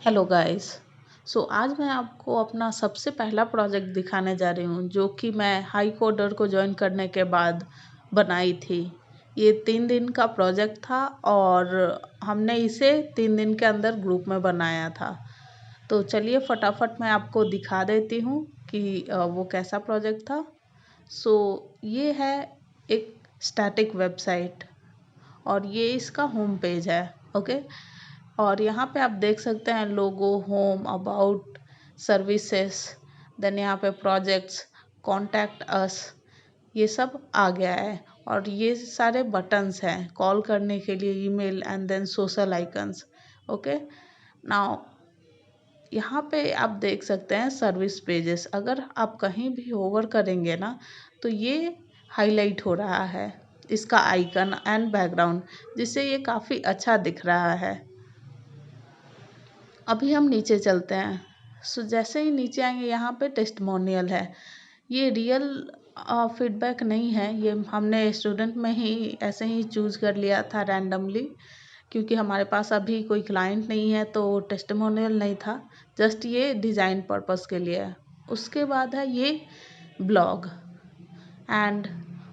Hello guys. आज मैं आपको अपना सबसे पहला प्रोजेक्ट दिखाने जा रही हूँ जो कि मैं हाई कोडर को ज्वाइन करने के बाद बनाई थी। ये 3 दिन का प्रोजेक्ट था और हमने इसे 3 दिन के अंदर ग्रुप में बनाया था। तो चलिए फटाफट मैं आपको दिखा देती हूँ कि वो कैसा प्रोजेक्ट था। ये है एक स्टैटिक वेबसाइट और ये इसका होम पेज है। ओके। और यहाँ पे आप देख सकते हैं लोगो, होम, अबाउट, सर्विसेज, देन यहाँ पे प्रोजेक्ट्स, कॉन्टैक्ट अस, ये सब आ गया है। और ये सारे बटन्स हैं कॉल करने के लिए, email and then social icons. Okay. Now यहाँ पे आप देख सकते हैं सर्विस पेजेस। अगर आप कहीं भी होवर करेंगे ना तो ये हाईलाइट हो रहा है इसका आइकन एंड बैकग्राउंड, जिससे ये काफ़ी अच्छा दिख रहा है। अभी हम नीचे चलते हैं। जैसे ही नीचे आएंगे यहाँ पे टेस्टिमोनियल है। ये रियल फीडबैक नहीं है, ये हमने स्टूडेंट में ही ऐसे ही चूज़ कर लिया था रैंडमली, क्योंकि हमारे पास अभी कोई क्लाइंट नहीं है तो टेस्टिमोनियल नहीं था। जस्ट ये डिज़ाइन पर्पस के लिए है। उसके बाद है ये ब्लॉग एंड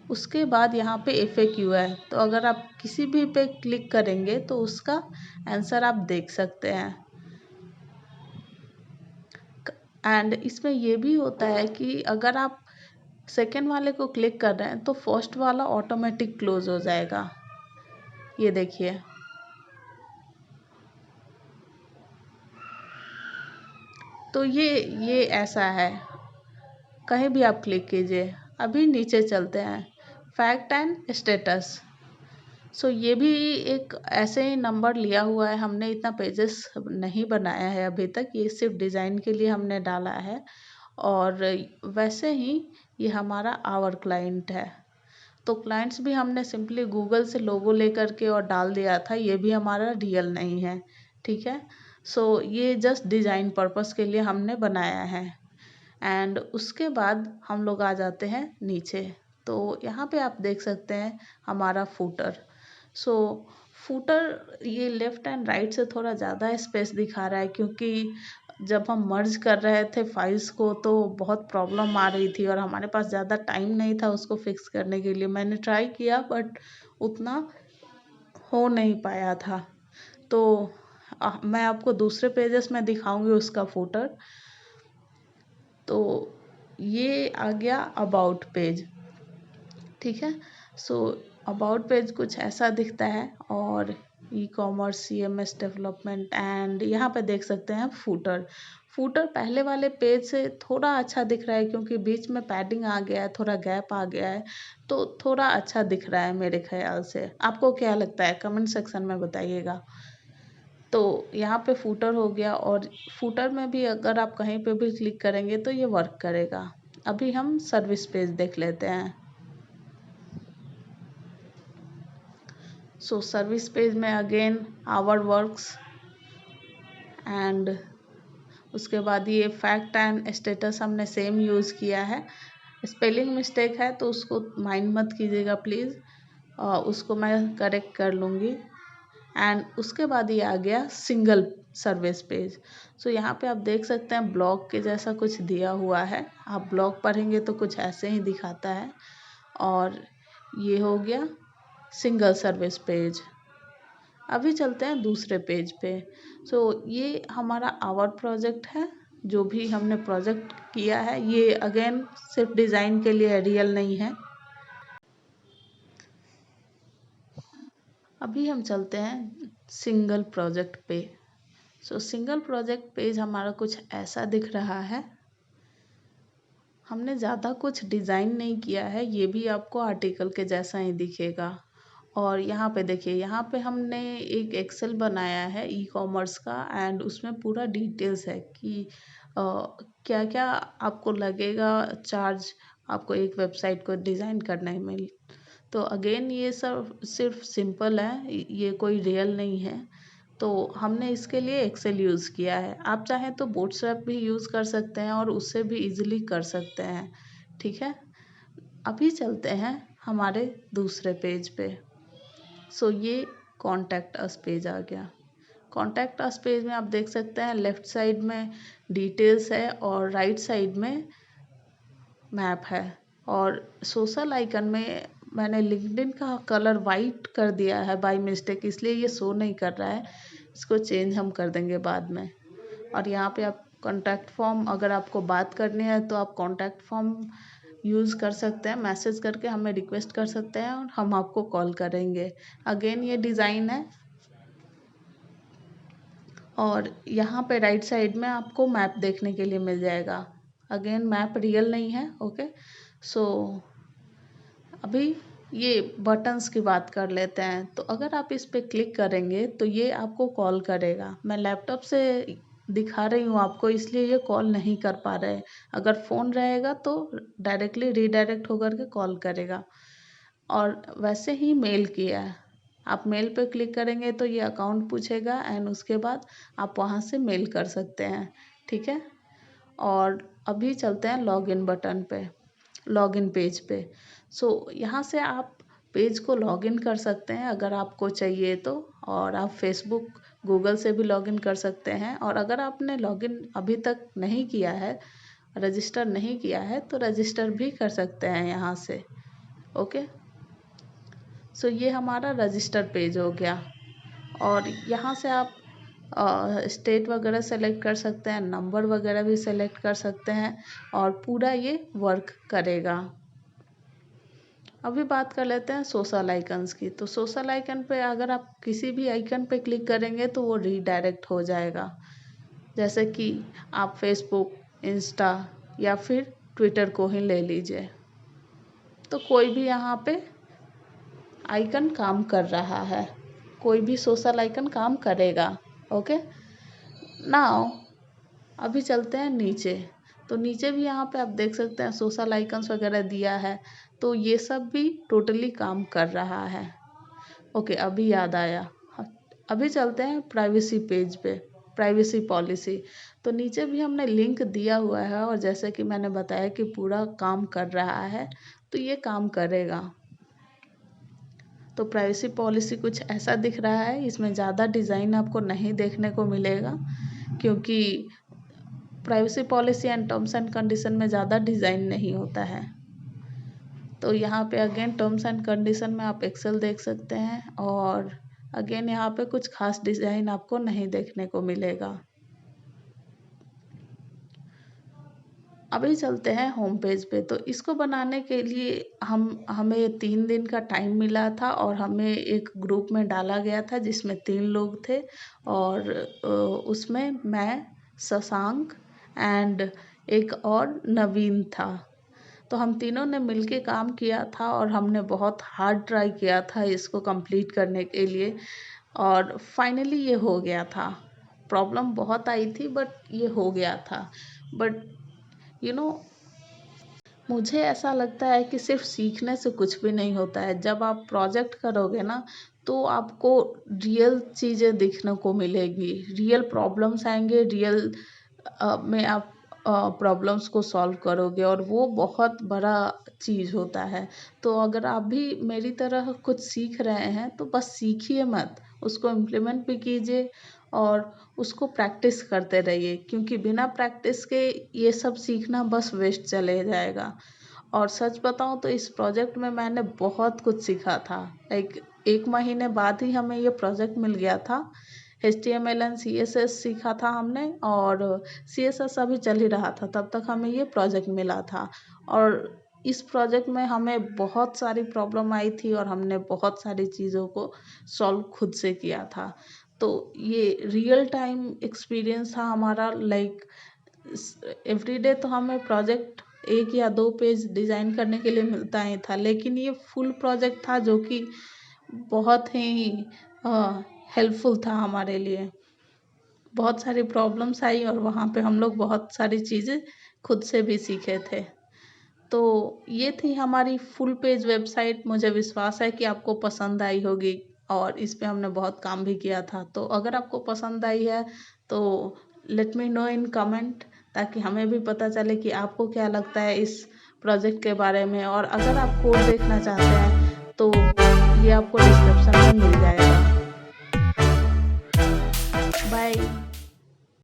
उसके बाद यहाँ पे FAQ है। तो अगर आप किसी भी पे क्लिक करेंगे तो उसका आंसर आप देख सकते हैं। एंड इसमें ये भी होता है कि अगर आप सेकेंड वाले को क्लिक कर रहे हैं तो फर्स्ट वाला ऑटोमेटिक क्लोज हो जाएगा। ये देखिए। तो ये ऐसा है, कहीं भी आप क्लिक कीजिए। अभी नीचे चलते हैं, फैक्ट एंड स्टेटस। ये भी एक ऐसे ही नंबर लिया हुआ है। हमने इतना पेजेस नहीं बनाया है अभी तक, ये सिर्फ डिज़ाइन के लिए हमने डाला है। और वैसे ही ये हमारा आवर क्लाइंट है। तो क्लाइंट्स भी हमने सिंपली गूगल से लोगो लेकर के और डाल दिया था, ये भी हमारा रियल नहीं है। ठीक है। ये जस्ट डिज़ाइन पर्पस के लिए हमने बनाया है। एंड उसके बाद हम लोग आ जाते हैं नीचे। तो यहाँ पे आप देख सकते हैं हमारा फूटर। सो फूटर ये लेफ़्ट एंड राइट से थोड़ा ज़्यादा स्पेस दिखा रहा है, क्योंकि जब हम मर्ज कर रहे थे फाइल्स को तो बहुत प्रॉब्लम आ रही थी और हमारे पास ज़्यादा टाइम नहीं था उसको फिक्स करने के लिए। मैंने ट्राई किया बट उतना हो नहीं पाया था। तो मैं आपको दूसरे पेजेस में दिखाऊंगी उसका फूटर। तो ये आ गया अबाउट पेज। ठीक है। अबाउट पेज कुछ ऐसा दिखता है। और ई-कॉमर्स, CMS डेवलपमेंट एंड यहाँ पे देख सकते हैं फूटर। फूटर पहले वाले पेज से थोड़ा अच्छा दिख रहा है, क्योंकि बीच में पैडिंग आ गया है, थोड़ा गैप आ गया है, तो थोड़ा अच्छा दिख रहा है मेरे ख्याल से। आपको क्या लगता है कमेंट सेक्शन में बताइएगा। तो यहाँ पे फूटर हो गया। और फूटर में भी अगर आप कहीं पे भी क्लिक करेंगे तो ये वर्क करेगा। अभी हम सर्विस पेज देख लेते हैं। सर्विस पेज में अगेन आवर वर्क्स एंड उसके बाद ये फैक्ट एंड स्टेटस हमने सेम यूज़ किया है। स्पेलिंग मिस्टेक है तो उसको माइंड मत कीजिएगा प्लीज़, उसको मैं करेक्ट कर लूँगी। एंड उसके बाद ये आ गया सिंगल सर्विस पेज। यहाँ पे आप देख सकते हैं ब्लॉग के जैसा कुछ दिया हुआ है। आप ब्लॉग पढ़ेंगे तो कुछ ऐसे ही दिखाता है। और ये हो गया सिंगल सर्विस पेज। अभी चलते हैं दूसरे पेज पे। ये हमारा आवर प्रोजेक्ट है। जो भी हमने प्रोजेक्ट किया है ये अगेन सिर्फ डिज़ाइन के लिए, रियल नहीं है। अभी हम चलते हैं सिंगल प्रोजेक्ट पे। सिंगल प्रोजेक्ट पेज हमारा कुछ ऐसा दिख रहा है। हमने ज़्यादा कुछ डिज़ाइन नहीं किया है, ये भी आपको आर्टिकल के जैसा ही दिखेगा। और यहाँ पे देखिए, यहाँ पे हमने एक एक्सेल बनाया है ई-कॉमर्स का एंड उसमें पूरा डिटेल्स है कि क्या क्या आपको लगेगा चार्ज आपको एक वेबसाइट को डिज़ाइन करने में। तो अगेन ये सब सिर्फ सिंपल है, ये कोई रियल नहीं है। तो हमने इसके लिए एक्सेल यूज़ किया है। आप चाहें तो बूटस्ट्रैप भी यूज़ कर सकते हैं और उससे भी इजीली कर सकते हैं। ठीक है। अभी चलते हैं हमारे दूसरे पेज पे। ये कॉन्टैक्ट अस पेज आ गया। कॉन्टैक्ट अस पेज में आप देख सकते हैं लेफ्ट साइड में डिटेल्स है और राइट साइड में मैप है। और सोशल आइकन में मैंने लिंक्डइन का कलर वाइट कर दिया है बाय मिस्टेक, इसलिए ये शो नहीं कर रहा है। इसको चेंज हम कर देंगे बाद में। और यहाँ पे आप कॉन्टैक्ट फॉर्म, अगर आपको बात करनी है तो आप कॉन्टैक्ट फॉर्म यूज़ कर सकते हैं, मैसेज करके हमें रिक्वेस्ट कर सकते हैं और हम आपको कॉल करेंगे। अगेन ये डिज़ाइन है और यहाँ पे राइट साइड में आपको मैप देखने के लिए मिल जाएगा। अगेन मैप रियल नहीं है, ओके। सो अभी ये बटन्स की बात कर लेते हैं। तो अगर आप इस पे क्लिक करेंगे तो ये आपको कॉल करेगा। मैं लैपटॉप से दिखा रही हूँ आपको, इसलिए ये कॉल नहीं कर पा रहे। अगर फ़ोन रहेगा तो डायरेक्टली रीडायरेक्ट होकर के कॉल करेगा। और वैसे ही मेल किया है, आप मेल पे क्लिक करेंगे तो ये अकाउंट पूछेगा एंड उसके बाद आप वहाँ से मेल कर सकते हैं, ठीक है। और अभी चलते हैं लॉगिन बटन पे, लॉगिन पेज पे। सो यहाँ से आप पेज को लॉगिन कर सकते हैं अगर आपको चाहिए तो। और आप फेसबुक, गूगल से भी लॉगिन कर सकते हैं। और अगर आपने लॉगिन अभी तक नहीं किया है, रजिस्टर नहीं किया है, तो रजिस्टर भी कर सकते हैं यहाँ से, ओके। सो ये हमारा रजिस्टर पेज हो गया। और यहाँ से आप स्टेट वगैरह सेलेक्ट कर सकते हैं, नंबर वगैरह भी सेलेक्ट कर सकते हैं और पूरा ये वर्क करेगा। अभी बात कर लेते हैं सोशल आइकन्स की। तो सोशल आइकन पे अगर आप किसी भी आइकन पे क्लिक करेंगे तो वो रीडायरेक्ट हो जाएगा। जैसे कि आप फेसबुक, इंस्टा या फिर ट्विटर को ही ले लीजिए, तो कोई भी यहाँ पे आइकन काम कर रहा है, कोई भी सोशल आइकन काम करेगा, ओके। नाउ अभी चलते हैं नीचे। तो नीचे भी यहाँ पे आप देख सकते हैं सोशल आइकन्स वगैरह दिया है, तो ये सब भी टोटली काम कर रहा है, ओके। अभी याद आया, अभी चलते हैं प्राइवेसी पेज पे, प्राइवेसी पॉलिसी। तो नीचे भी हमने लिंक दिया हुआ है और जैसे कि मैंने बताया कि पूरा काम कर रहा है, तो ये काम करेगा। तो प्राइवेसी पॉलिसी कुछ ऐसा दिख रहा है। इसमें ज़्यादा डिज़ाइन आपको नहीं देखने को मिलेगा, क्योंकि privacy policy and terms and condition में ज़्यादा डिज़ाइन नहीं होता है। तो यहाँ पे अगेन टर्म्स एंड कंडीशन में आप एक्सेल देख सकते हैं और अगेन यहाँ पे कुछ खास डिज़ाइन आपको नहीं देखने को मिलेगा। अभी चलते हैं होम पेज पे। तो इसको बनाने के लिए हमें 3 दिन का टाइम मिला था और हमें एक ग्रुप में डाला गया था जिसमें 3 लोग थे। और उसमें मैं, शशांक एंड एक और नवीन था। तो हम तीनों ने मिलके काम किया था और हमने बहुत हार्ड ट्राई किया था इसको कंप्लीट करने के लिए और फाइनली ये हो गया था। प्रॉब्लम बहुत आई थी बट ये हो गया था। बट यू नो मुझे ऐसा लगता है कि सिर्फ सीखने से कुछ भी नहीं होता है। जब आप प्रोजेक्ट करोगे ना तो आपको रियल चीज़ें दिखने को मिलेगी, रियल प्रॉब्लम्स आएंगे, रियल में आप प्रॉब्लम्स को सॉल्व करोगे और वो बहुत बड़ा चीज़ होता है। तो अगर आप भी मेरी तरह कुछ सीख रहे हैं तो बस सीखिए मत, उसको इम्प्लीमेंट भी कीजिए और उसको प्रैक्टिस करते रहिए, क्योंकि बिना प्रैक्टिस के ये सब सीखना बस वेस्ट चले जाएगा। और सच बताऊं तो इस प्रोजेक्ट में मैंने बहुत कुछ सीखा था। लाइक 1 महीने बाद ही हमें ये प्रोजेक्ट मिल गया था। HTML एंड CSS सीखा था हमने और CSS अभी चल ही रहा था, तब तक हमें ये प्रोजेक्ट मिला था। और इस प्रोजेक्ट में हमें बहुत सारी प्रॉब्लम आई थी और हमने बहुत सारी चीज़ों को सॉल्व खुद से किया था। तो ये रियल टाइम एक्सपीरियंस था हमारा। लाइक एवरीडे तो हमें प्रोजेक्ट 1 या 2 पेज डिज़ाइन करने के लिए मिलता ही था, लेकिन ये फुल प्रोजेक्ट था जो कि बहुत ही हेल्पफुल था हमारे लिए। बहुत सारी प्रॉब्लम्स आई और वहाँ पे हम लोग बहुत सारी चीज़ें खुद से भी सीखे थे। तो ये थी हमारी फुल पेज वेबसाइट। मुझे विश्वास है कि आपको पसंद आई होगी और इस पे हमने बहुत काम भी किया था। तो अगर आपको पसंद आई है तो let me know in comment, ताकि हमें भी पता चले कि आपको क्या लगता है इस प्रोजेक्ट के बारे में। और अगर आप कोड देखना चाहते हैं तो ये आपको डिस्क्रिप्शन में मिल जाएगा। बाय।